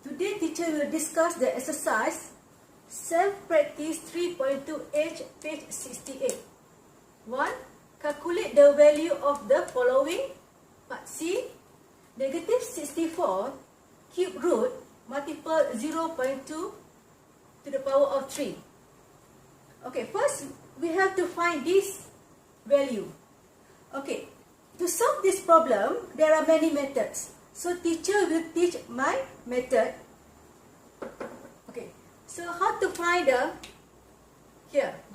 Today teacher will discuss the exercise self-practice 3.2H page 68. 1. Calculate the value of the following. Part C. Negative 64 cube root multiple 0.2 to the power of 3. Okay, first we have to find this value. Okay, to solve this problem, there are many methods. So teacher will teach my method. Okay, so how to find the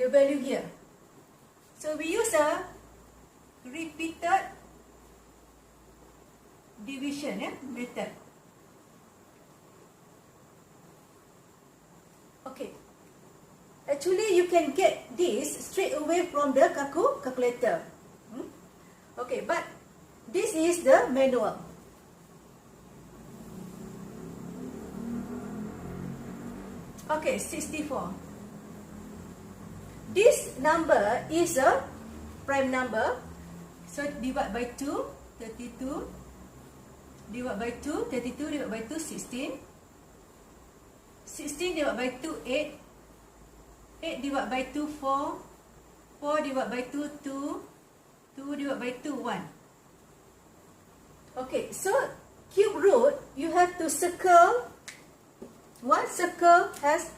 value here? So we use a repeated division method. Okay, actually you can get this straight away from the calculator. Okay, but this is the manual. Okay, 64. This number is a prime number. So divide by 2, 32. Divide by 2, 32 divided by 2, 16. 16 divided by 2, 8. 8 divided by 2, 4. 4 divided by 2, 2. 2 divided by 2, 1. Okay, so cube root, you have to circle. One circle has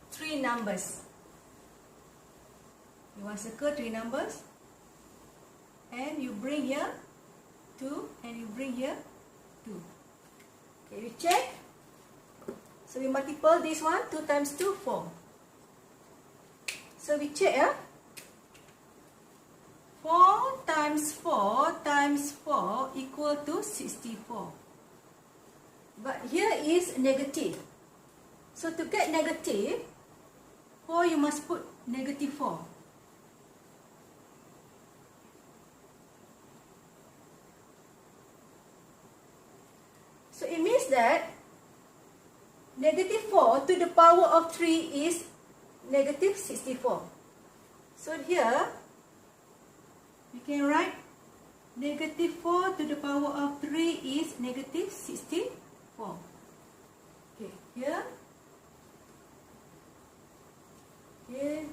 3 numbers. You want to circle 3 numbers. And you bring here 2 and you bring here 2. Okay, you check. So we multiply this one, 2 times 2, 4. So we check 4 times 4 times 4 equal to 64. But here is negative. So to get negative 4, you must put negative 4. So it means that negative 4 to the power of 3 is negative 64. So here you can write negative 4 to the power of 3 is negative 64. Okay, here. Okay.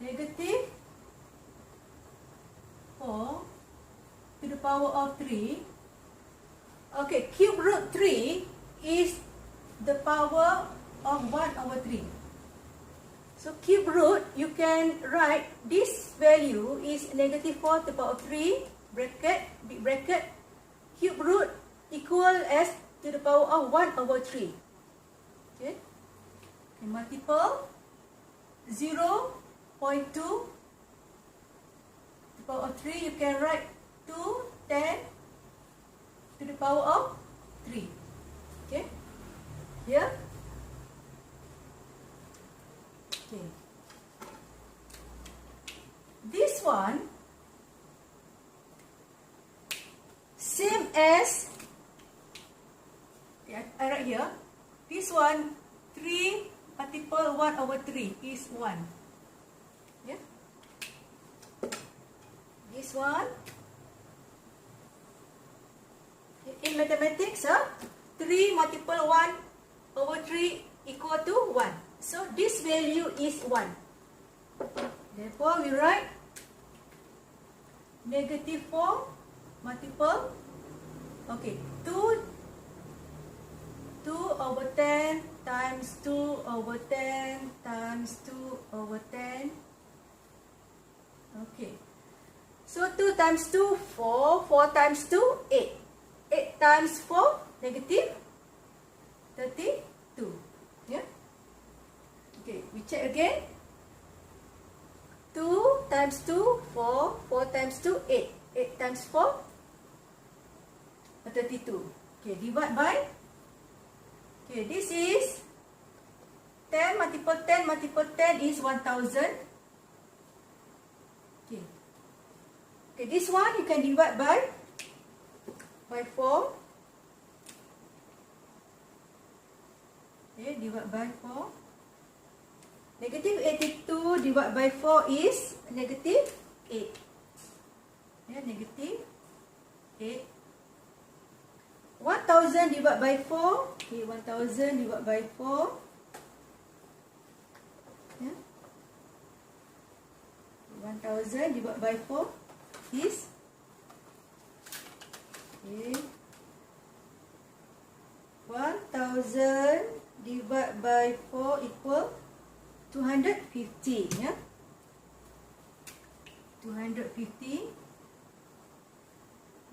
Negative 4 to the power of 3. Okay, cube root 3 is the power of 1 over 3. So cube root, you can write this value is negative 4 to the power of 3, bracket, big bracket, cube root equal as to the power of 1 over 3. Okay, and multiple 0.2 to the power of 3, you can write 2, 10 to the power of 3. Okay, here. Okay. This one same as, okay, I write here. This one 3 multiple 1 over 3 is 1. Yeah. This one in mathematics 3 multiple 1 over 3 equal to 1. So this value is 1. Therefore we write negative 4 multiple, okay, 2 over 10 times 2 over 10 times 2 over 10. Okay, so 2 times 2, 4, 4 times 2, 8. 8 times 4, negative 32. Yeah. Okay, we check again. 2 times 2, 4. 4 times 2, 8. 8 times 4, 32. Okay, divide by. Okay, this is 10 multiple 10 multiple 10 is 1000. Okay. Okay, this one you can divide by 4. Okay, divide by 4. Negative 82 divided by 4 is negative 8. Yeah, negative 8. 1000 divided by 4. Okay, 1000 divided by 4. Yeah. 1000 divided by 4 is, okay, 1000 divided by 4 equal 250. Yeah. 250.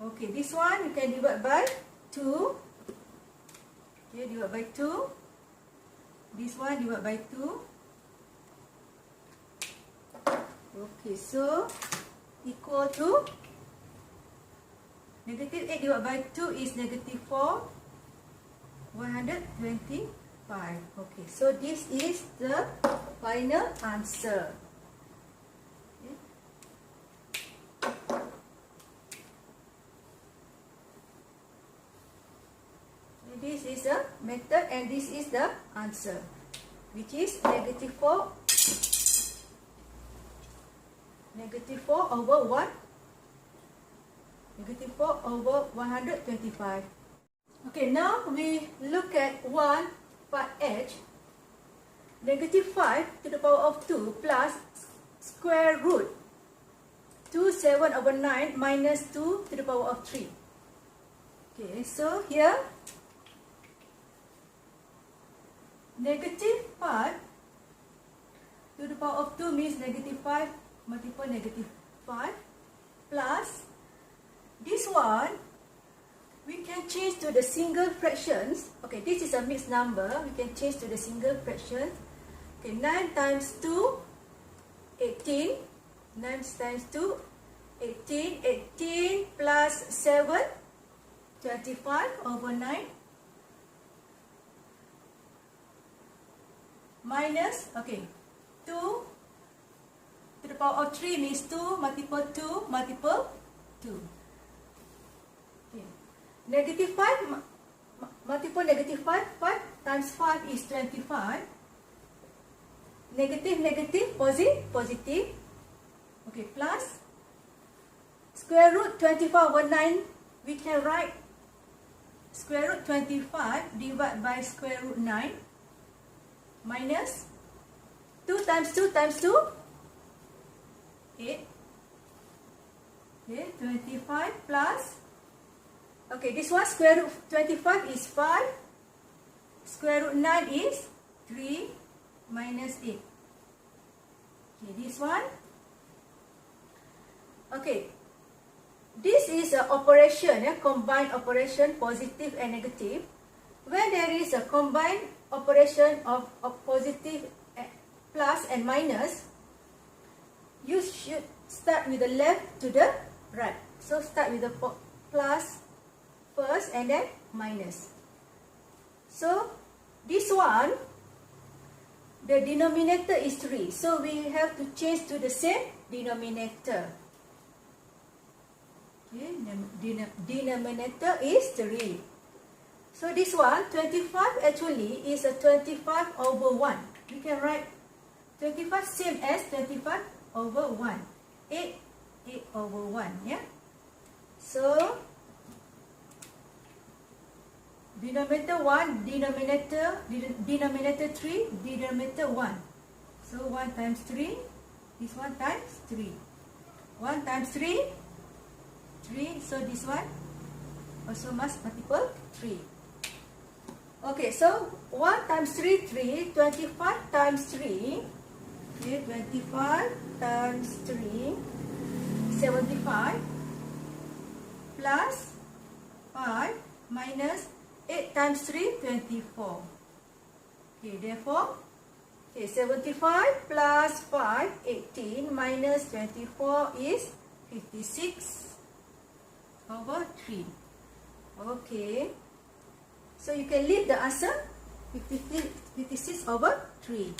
Okay, this one you can divide by 2. Okay, divide by 2. This one divide by 2. Okay, so equal to negative 8 divided by 2 is negative 4. 125. Okay, so this is the final answer. Okay. This is the method and this is the answer, which is negative 4 over 1. Negative 4 over 125. Okay, now we look at 1 part H. Negative 5 to the power of 2 plus square root 27 over 9 minus 2 to the power of 3. Okay, so here negative 5 to the power of 2 means negative 5 multiple negative 5 plus this one we can change to the single fractions. Okay, this is a mixed number. We can change to the single fraction. Okay, 9 times 2, 18. 9 times 2, 18. 18 plus 7, 25 over 9. Minus, okay, 2 to the power of 3 means 2 multiple 2 multiple 2. Okay. Negative 5 multiple negative 5, 5 times 5 is 25. Negative, negative, positive. Okay, plus square root 25 over 9. We can write square root 25 divided by square root 9 minus 2 times 2 times 2, 8. Okay, 25 plus, okay, this one square root 25 is 5. Square root 9 is 3 minus 8. Okay, this one. Okay, this is an operation, combined operation, positive and negative. When there is a combined operation of positive plus and minus, you should start with the left to the right. So start with the plus first and then minus. So this one, the denominator is 3. So we have to change to the same denominator. Okay, denominator is 3. So this one, 25 actually is a 25 over 1. We can write 25 same as 25 over 1. 8 over 1, yeah. So denominator 1, denominator 3, denominator 1. So 1 times 3, this one times 3. 1 times 3, 3. So this one also must multiple 3. Okay, so 1 times 3, 3. 25 times 3. Okay, 25 times 3, 75. Plus 5 minus 8 times 3, 24. Okay, therefore, okay, 75 plus 5, 18 minus 24 is 56 over 3. Okay. So you can leave the answer 56 over 3.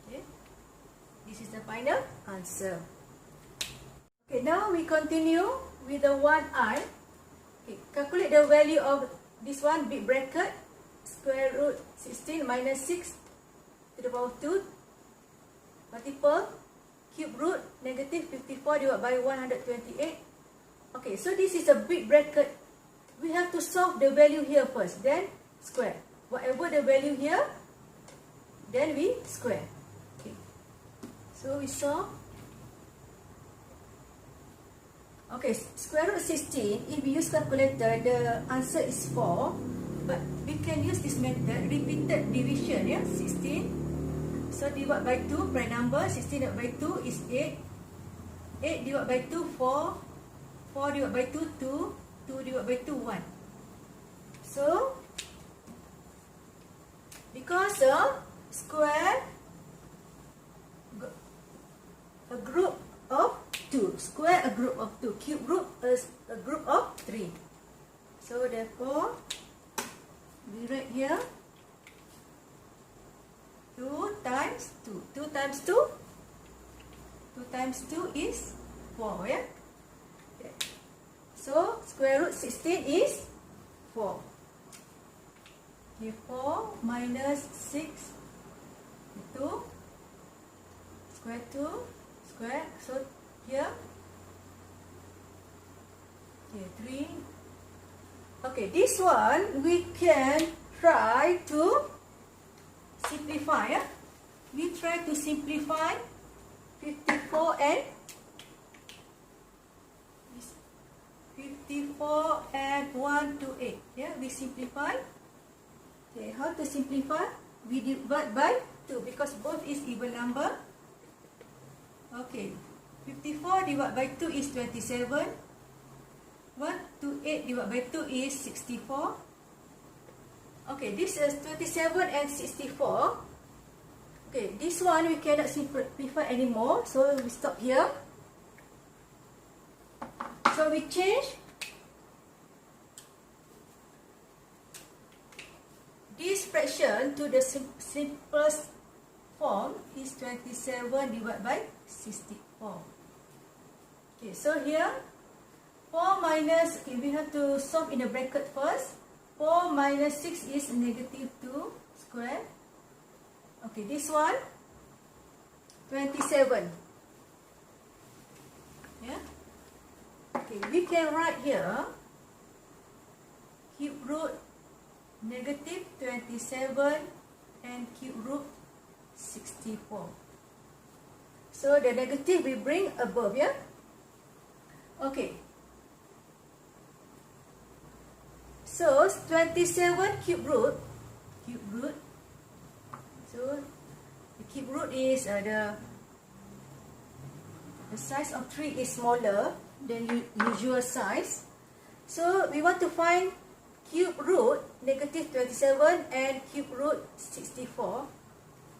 Okay. This is the final answer. Okay, now we continue with the 1i. Okay, calculate the value of this one, big bracket, square root 16 minus 6 to the power of 2, multiple, cube root, negative 54 divided by 128, Okay, so this is a big bracket. We have to solve the value here first, then square. Whatever the value here, then we square. Okay, so we solve. Okay, square root 16, if we use calculator, the answer is 4. But we can use this method, repeated division, yeah, 16. So divide by 2, prime number, 16 divided by 2 is 8. 8 divided by 2, 4. 4 divided by 2, 2. 2 divided by 2, 1. So, because square a group of 2, square a group of 2, cube root a group of 3. So therefore, we write here 2 times 2. 2 times 2? 2 times 2 is 4, yeah? Okay. So square root 16 is 4. Okay, 4 minus 6 2 square 2 square. So here, okay, 3. Okay, this one we can try to simplify. Yeah? We try to simplify 54 and 1 to 8. Yeah, we simplify. Okay, how to simplify? We divide by 2 because both is even number. Okay, 54 divided by 2 is 27. 1 to 8 divided by 2 is 64. Okay, this is 27 and 64. Okay, this one we cannot simplify anymore, so we stop here. So we change this fraction to the simplest form is 27 divided by 64. Okay, so here 4 minus, okay, we have to solve in the bracket first. 4 minus 6 is negative 2 square. Okay, this one 27. Yeah. Okay, we can write here cube root negative 27 and cube root 64. So the negative we bring above, yeah? Okay. So 27 cube root. So the cube root is the size of 3 is smaller than usual size. So we want to find cube root negative 27 and cube root 64.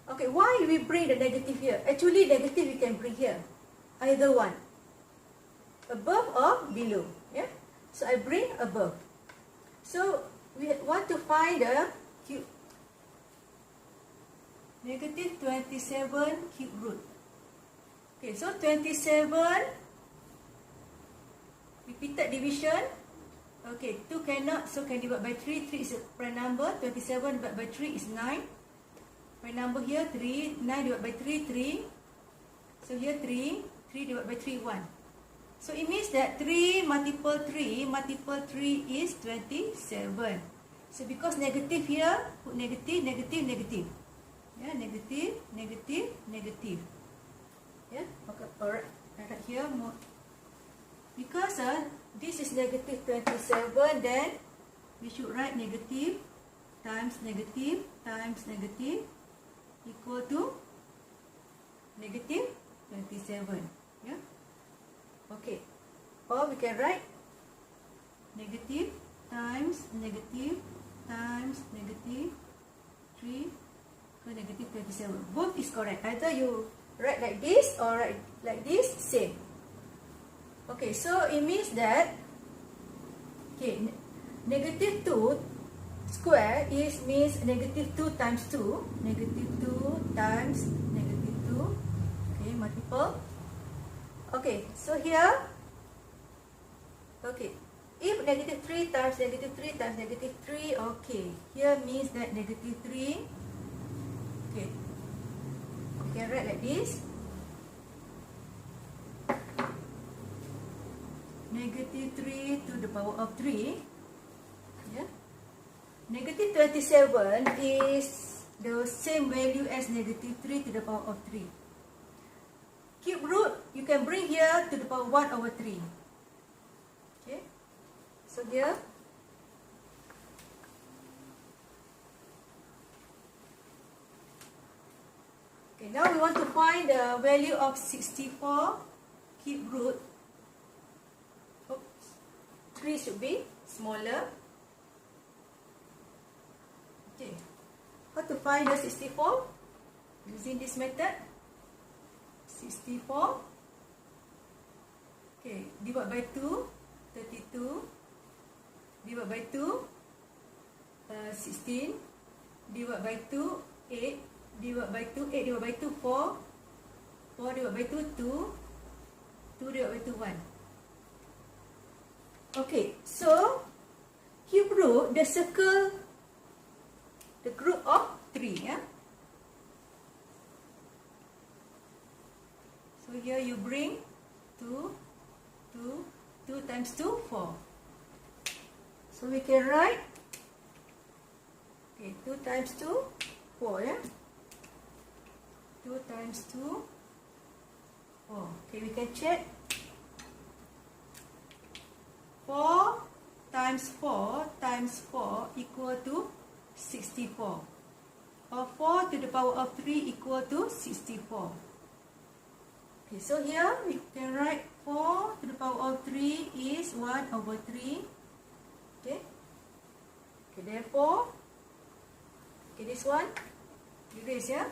Okay, why we bring the negative here? Actually, negative we can bring here. Either one. Above or below. Yeah. So I bring above. So we want to find the cube. Negative 27 cube root. Okay, so 27 repeated division. Okay, 2 cannot, so can divide by 3. 3 is a prime number. 27 divided by 3 is 9. Prime number here 3. 9 divided by 3, 3. So here 3. 3 divided by 3, 1. So it means that 3 multiple 3 is 27. So because negative here, put negative, negative, negative. Yeah, negative, negative, negative. Yeah, okay, alright. I write here more. Because this is negative 27, then we should write negative times negative times negative equal to negative 27. Yeah. Okay. Or we can write negative times negative times negative 3 to negative 27. Both is correct. Either you write like this or write like this, same. Okay, so it means that okay, negative 2 square is means negative 2 times 2. Negative 2 times negative 2. Okay, multiple. Okay, so here, okay, if negative 3 times negative 3 times negative 3, okay, here means that negative 3, okay, we can write like this. negative 3 to the power of 3. Yeah. Negative 27 is the same value as negative 3 to the power of 3. Cube root, you can bring here to the power 1 over 3. Okay. So here, okay, now we want to find the value of 64 cube root. Oops. 3 should be smaller. Okay. How to find the 64? Using this method. 64. Okay, divide by 2, 32. Divide by 2, 16. Divide by 2, 8. Divide by 2, 8 divided by 2, 4. 4 divided by 2, 2. 2 divided by 2, 1. Okay, so cube root, the circle the group of 3. Yeah? So here you bring 2, 2, 2 times 2, 4. So we can write, okay, 2 times 2, 4. Yeah? 2 times 2, 4. Okay, we can check. 4 times 4 times 4 equal to 64. Or 4 to the power of 3 equal to 64. Okay, so here we can write 4 to the power of 3 is 1 over 3. Okay. Okay, therefore, okay, this one, erase, yeah.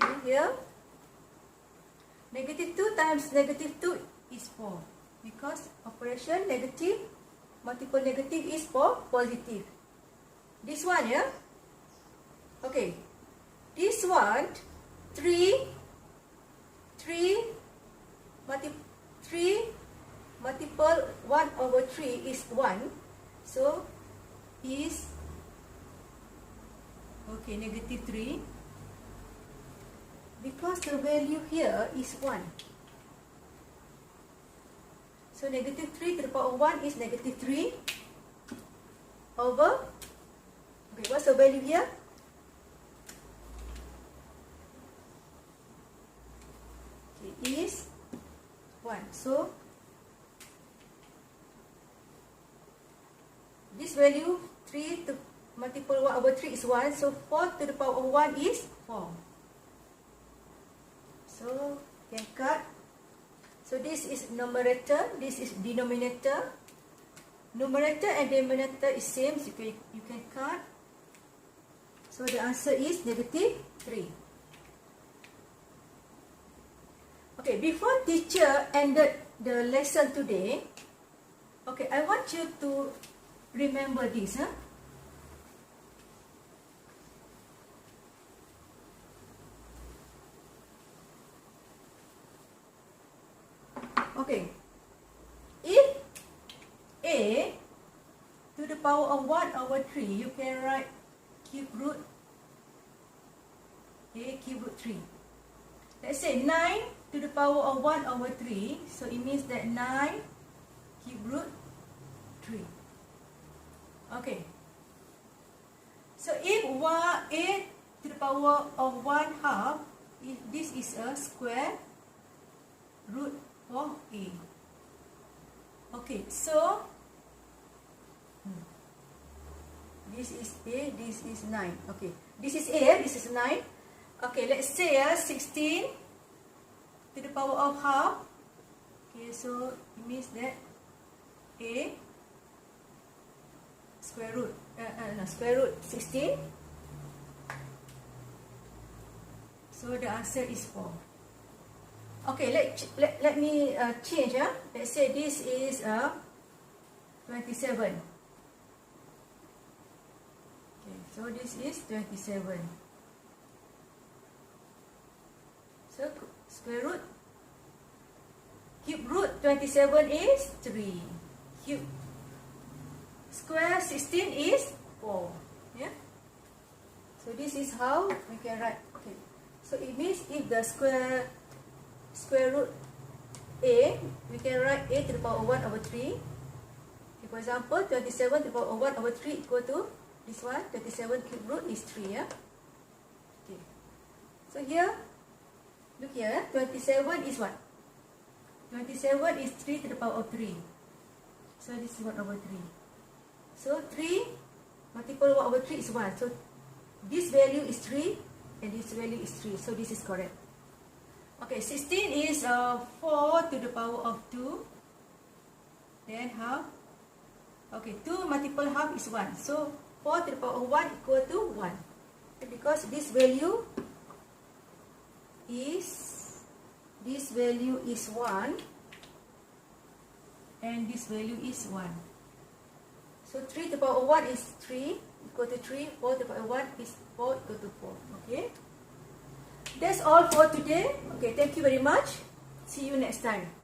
Okay, here, negative 2 times negative 2 is 4. Because operation negative multiple negative is for positive. This one, yeah? Okay. This one, 3 multiple 1 over 3 is 1. So, is, okay, negative 3. Because the value here is 1. So, negative 3 to the power of 1 is negative 3 over, okay, what's the value here? Okay, is 1. So, this value 3 to multiple 1 over 3 is 1. So, 4 to the power of 1 is 4. So, you can cut. So, this is numerator, this is denominator. Numerator and denominator is same, so you can cut. So, the answer is negative 3. Okay, before teacher ended the lesson today, okay, I want you to remember this. Huh? Okay, if a to the power of 1 over 3, you can write cube root a cube root 3. Let's say 9 to the power of 1 over 3, so it means that 9 cube root 3. Okay, so if a to the power of 1 half, if this is a square root of a. Okay, so this is a, this is 9. Okay, this is a, this is 9. Okay, let's say 16 to the power of half. Okay, so it means that a square root, square root 16. So the answer is 4. Okay, let me change. Let's say this is 27. Okay, so this is 27. So square root, cube root 27 is 3. Cube square 16 is 4. Yeah. So this is how we can write. Okay. So it means if the square root a, we can write a to the power 1 over 3. Okay, for example, 27 to the power 1 over 3 equal to this one. 27 cube root is 3. Yeah. Okay. So here, look here. 27 is what? 27 is 3 to the power of 3. So this is 1 over 3. So 3 multiple 1 over 3 is 1. So this value is 3 and this value is 3. So this is correct. Okay, 16 is 4 to the power of 2. Then half. Okay, 2 multiple half is 1. So 4 to the power of 1 equal to 1. Okay, because this value is 1 and this value is 1. So 3 to the power of 1 is 3 equal to 3. 4 to the power of 1 is 4 equal to 4. Okay. That's all for today. Okay, thank you very much. See you next time.